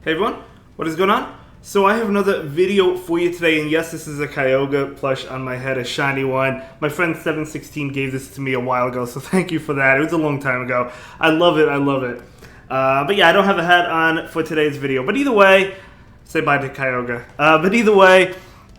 Hey everyone, what is going on? So I have another video for you today, and yes, this is a Kyogre plush on my head, a shiny one. My friend 716 gave this to me a while ago, so thank you for that. It was a long time ago. I love it, I love it. But yeah, I don't have a hat on for today's video. But either way, say bye to Kyogre.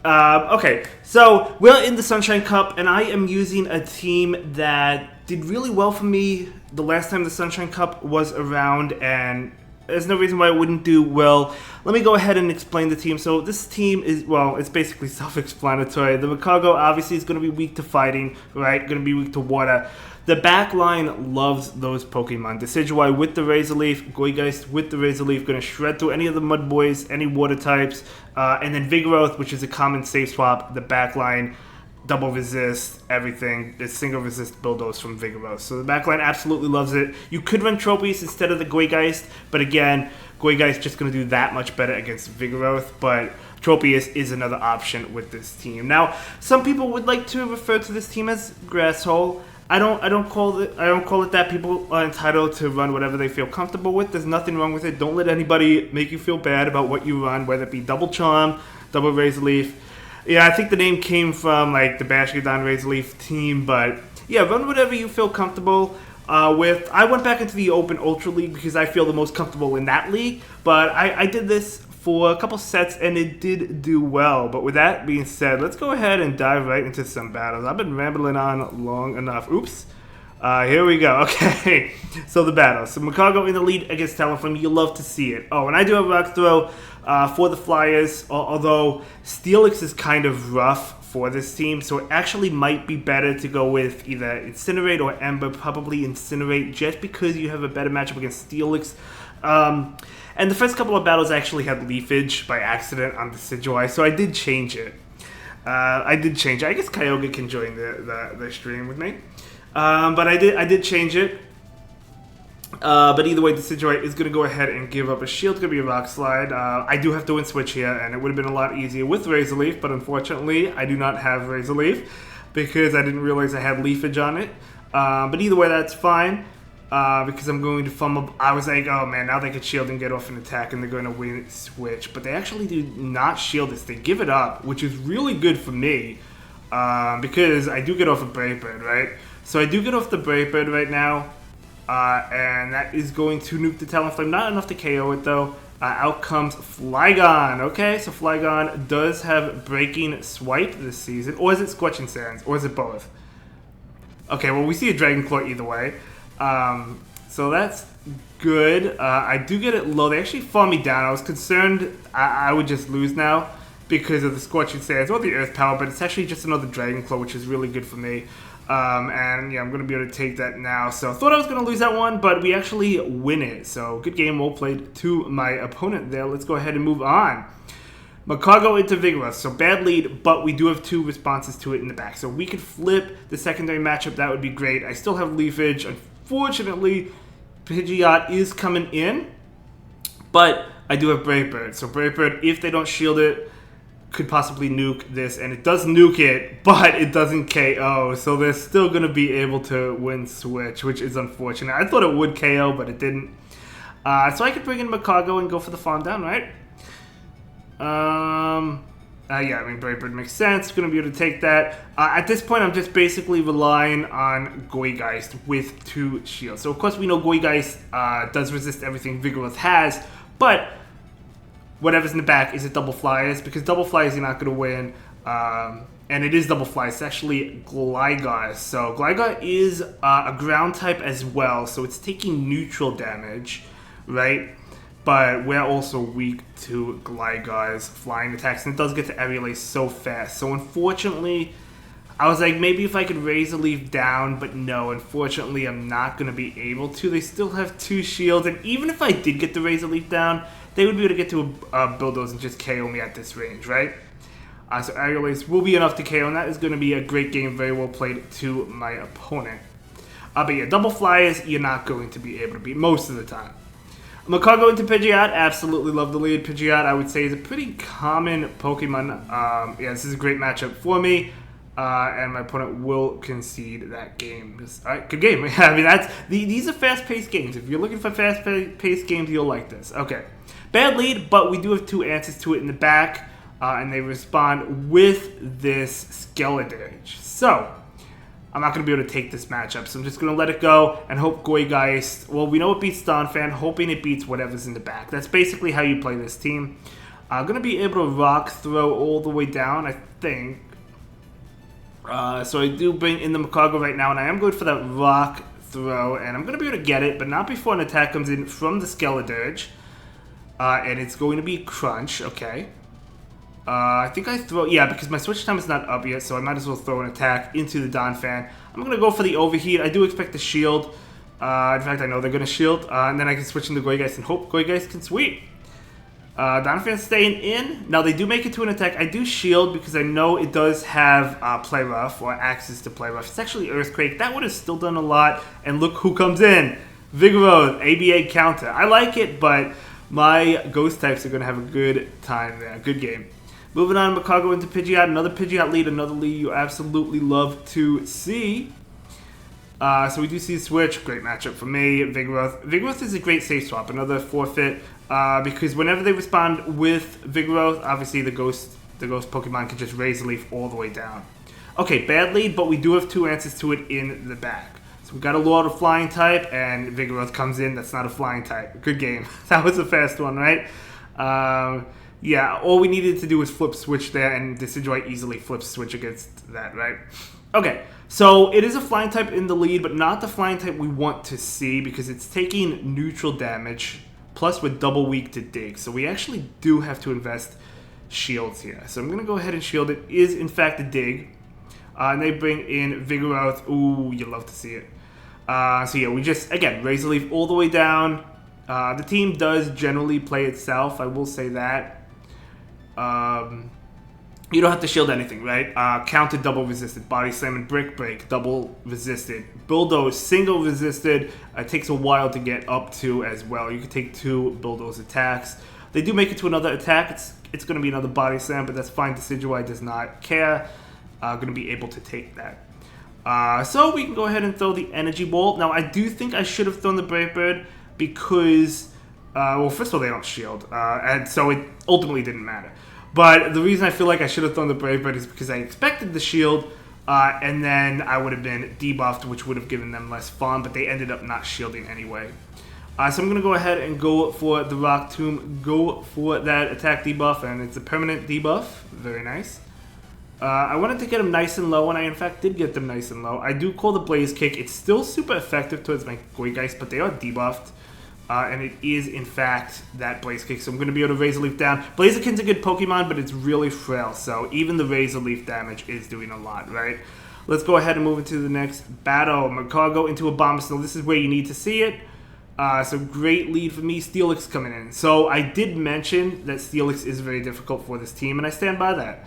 Okay, so we're in the Sunshine Cup, and I am using a team that did really well for me the last time the Sunshine Cup was around, and there's no reason why it wouldn't do well. Let me go ahead and explain the team. So this team is, well, it's basically self-explanatory. The Macago obviously is going to be weak to fighting, right? Going to be weak to water. The back line loves those Pokemon. Decidueye with the Razor Leaf, Gourgeist with the Razor Leaf, going to shred through any of the Mud Boys, any water types, and then Vigoroth, which is a common safe swap. The back line double resist, everything. It's single resist Bulldoze from Vigoroth. So the backline absolutely loves it. You could run Tropius instead of the Gourgeist, but again, Gourgeist just going to do that much better against Vigoroth, but Tropius is another option with this team. Now, some people would like to refer to this team as Grasshole. I don't call it that. People are entitled to run whatever they feel comfortable with. There's nothing wrong with it. Don't let anybody make you feel bad about what you run, whether it be Double Charm, Double Razor Leaf. Yeah, I think the name came from like the Bashiodon Razor Leaf team, but yeah, run whatever you feel comfortable with. I went back into the Open Ultra League because I feel the most comfortable in that league, but I did this for a couple sets and it did do well. But with that being said, let's go ahead and dive right into some battles. I've been rambling on long enough. Oops. Here we go. Okay, so the battle. So Macago in the lead against Talonflame. You love to see it. Oh, and I do have Rock Throw for the Flyers, although Steelix is kind of rough for this team, so it actually might be better to go with either Incinerate or Ember, probably Incinerate, just because you have a better matchup against Steelix. And the first couple of battles I actually had Leafage by accident on Decidueye, so I did change it. I guess Kyogre can join the stream with me. But I did change it. But either way, Decidueye is going to go ahead and give up a shield. It's going to be a Rock Slide. I do have to win switch here, and it would have been a lot easier with Razor Leaf, but unfortunately, I do not have Razor Leaf because I didn't realize I had Leafage on it. But either way, that's fine because I'm going to fumble. I was like, oh man, now they could shield and get off an attack, and they're going to win switch. But they actually do not shield this. They give it up, which is really good for me because I do get off a Brave Bird, right? So I do get off the Brave Bird right now. And that is going to nuke the Talonflame. Not enough to KO it, though. Out comes Flygon. Okay, so Flygon does have Breaking Swipe this season. Or is it Scorching Sands? Or is it both? Okay, well, we see a Dragon Claw either way. So that's good. I do get it low. They actually fall me down. I was concerned I would just lose now because of the Scorching Sands or the Earth Power, but it's actually just another Dragon Claw, which is really good for me. And yeah, I'm going to be able to take that now. So I thought I was going to lose that one, but we actually win it. So good game, well played to my opponent there. Let's go ahead and move on. Macago into Vigoroth. So bad lead, but we do have two responses to it in the back. So we could flip the secondary matchup. That would be great. I still have Leafage. Unfortunately, Pidgeot is coming in, but I do have Brave Bird. So Brave Bird, if they don't shield it, could possibly nuke this, and it does nuke it, but it doesn't KO, so they're still going to be able to win switch, which is unfortunate. I thought it would KO, but it didn't. So I could bring in Macago and go for the farm down, right? Yeah, I mean, Brave Bird makes sense. Going to be able to take that. At this point, I'm just basically relying on Gourgeist with two shields. So, of course, we know Gourgeist does resist everything Vigoroth has, but whatever's in the back, is it Double Flyers? Because Double Flyers you're not going to win. And it is Double Flyers. It's actually Gligar. So Gligar is a ground type as well. So it's taking neutral damage, right? But we're also weak to Gligar's flying attacks. And it does get to Aerial so fast. So unfortunately, I was like, maybe if I could Razor Leaf down. But no, unfortunately, I'm not going to be able to. They still have two shields. And even if I did get the Razor Leaf down, they would be able to get to a Bulldoze and just KO me at this range, right? So Aerial Ace will be enough to KO, and that is going to be a great game, very well played to my opponent. But yeah, Double Flyers, you're not going to be able to beat most of the time. Macago into Pidgeot, absolutely love the lead. Pidgeot, I would say, is a pretty common Pokemon. Yeah, this is a great matchup for me. And my opponent will concede that game. Alright, good game. I mean, these are fast-paced games. If you're looking for fast-paced games, you'll like this. Okay. Bad lead, but we do have 2 answers to it in the back, and they respond with this Skeledirge. So, I'm not going to be able to take this matchup, so I'm just going to let it go and hope Gourgeist, well, we know it beats Donphan, hoping it beats whatever's in the back. That's basically how you play this team. I'm going to be able to rock throw all the way down, I think. So I do bring in the Magcargo right now, and I am going for that rock throw, and I'm going to be able to get it, but not before an attack comes in from the Skeledirge. And it's going to be Crunch, okay. I think I throw, yeah, because my switch time is not up yet, so I might as well throw an attack into the Donphan. I'm going to go for the Overheat. I do expect the shield. In fact, I know they're going to shield. And then I can switch into Gourgeist and hope Gourgeist can sweep. Donphan's staying in. Now, they do make it to an attack. I do shield because I know it does have Play Rough or access to Play Rough. It's actually Earthquake. That would have still done a lot. And look who comes in. Vigoroth, ABA counter. I like it, but my Ghost types are going to have a good time there. Good game. Moving on, Magcargo into Pidgeot. Another Pidgeot lead. Another lead you absolutely love to see. So we do see Switch. Great matchup for me. Vigoroth. Vigoroth is a great safe swap. Another forfeit. Because whenever they respond with Vigoroth, obviously the ghost Pokemon can just Razor Leaf all the way down. Okay, bad lead, but we do have 2 answers to it in the back. So we got a Lord of Flying type, and Vigoroth comes in. That's not a Flying type. Good game. That was a fast one, right? Yeah, all we needed to do was flip Switch there, and Decidueye easily flips Switch against that, right? Okay, so it is a Flying type in the lead, but not the Flying type we want to see because it's taking neutral damage, plus we're double weak to Dig. So we actually do have to invest shields here. So I'm going to go ahead and shield it. It is, in fact, a Dig. And they bring in Vigoroth. Ooh, you love to see it. So yeah, we just, again, Razor Leaf all the way down. The team does generally play itself, I will say that. You don't have to shield anything, right? Counter double resisted, Body Slam and Brick Break double resisted, Bulldoze single resisted. It takes a while to get up to as well. You can take 2 Bulldoze attacks. They do make it to another attack. It's going to be another Body Slam, but that's fine. Decidueye does not care. Going to be able to take that. So we can go ahead and throw the Energy Ball. Now I do think I should have thrown the Brave Bird because, well, first of all, they don't shield, and so it ultimately didn't matter. But the reason I feel like I should have thrown the Brave Bird is because I expected the shield, and then I would have been debuffed, which would have given them less fun, but they ended up not shielding anyway. So I'm going to go ahead and go for the Rock Tomb, go for that attack debuff, and it's a permanent debuff. Very nice. I wanted to get them nice and low, and I in fact did get them nice and low. I do call the Blaze Kick. It's still super effective towards my Gourgeist, but they are debuffed. And it is, in fact, that Blaze Kick. So I'm going to be able to Razor Leaf down. Blaziken's a good Pokemon, but it's really frail. So even the Razor Leaf damage is doing a lot, right? Let's go ahead and move into the next battle. Magcargo into Abomasnow. This is where you need to see it. So great lead for me. Steelix coming in. So I did mention that Steelix is very difficult for this team, and I stand by that.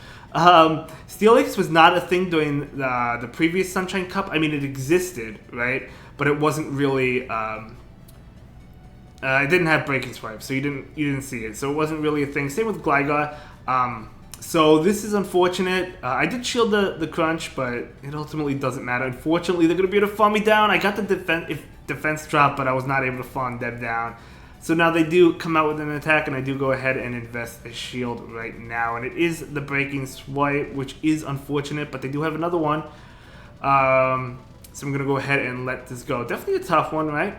Steelix was not a thing during the previous Sunshine Cup. I mean, it existed, right? But it wasn't really... it didn't have Breaking Swipe, so you didn't see it. So it wasn't really a thing. Same with Gligar. So this is unfortunate. I did shield the Crunch, but it ultimately doesn't matter. Unfortunately, they're going to be able to farm me down. I got the defense drop, but I was not able to farm them down. So now they do come out with an attack, and I do go ahead and invest a shield right now. And it is the Breaking Swipe, which is unfortunate, but they do have another one. So I'm going to go ahead and let this go. Definitely a tough one, right?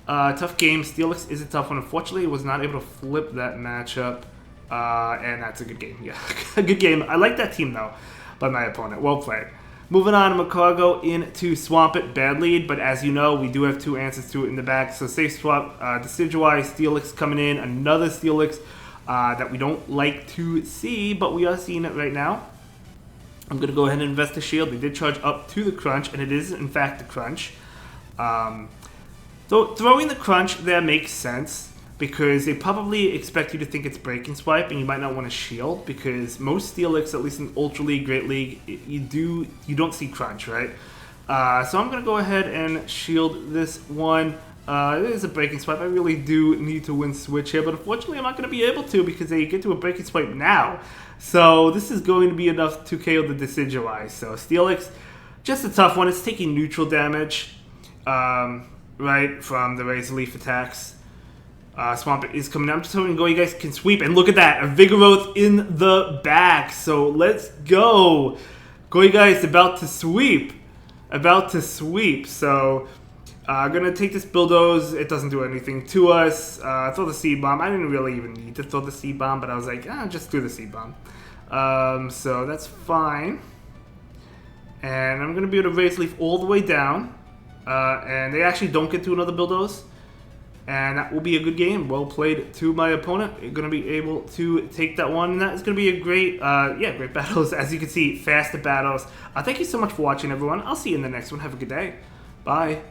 Tough game. Steelix is a tough one. Unfortunately, was not able to flip that matchup. And that's a good game. Yeah, a good game. I like that team, though, by my opponent. Well played. Moving on, Magcargo into Swampert. Bad lead, but as you know, we do have 2 answers to it in the back. So safe swap, Decidueye, Steelix coming in. Another Steelix that we don't like to see, but we are seeing it right now. I'm going to go ahead and invest a shield. They did charge up to the Crunch, and it is, in fact, the Crunch. So throwing the Crunch there makes sense because they probably expect you to think it's Breaking Swipe, and you might not want to shield because most Steelix, at least in Ultra League, Great League, you don't see Crunch, right? So I'm going to go ahead and shield this one. It is a Breaking Swipe. I really do need to win Switch here, but unfortunately I'm not going to be able to because they get to a Breaking Swipe now. So this is going to be enough to KO the Decidueye. So Steelix, just a tough one. It's taking neutral damage, right, from the Razor Leaf attacks. Swamp is coming down. I'm just hoping Gourgeist can sweep. And look at that. A Vigoroth in the back. So let's go. Gourgeist about to sweep. About to sweep. So I'm going to take this Bulldoze. It doesn't do anything to us. Throw the Seed Bomb. I didn't really even need to throw the Seed Bomb, but I was like, just do the Seed Bomb. So that's fine. And I'm going to be able to Razor Leaf all the way down. And they actually don't get to another Bulldoze. And that will be a good game. Well played to my opponent. You're going to be able to take that one. And that is going to be a great, great battles. As you can see, faster battles. Thank you so much for watching, everyone. I'll see you in the next one. Have a good day. Bye.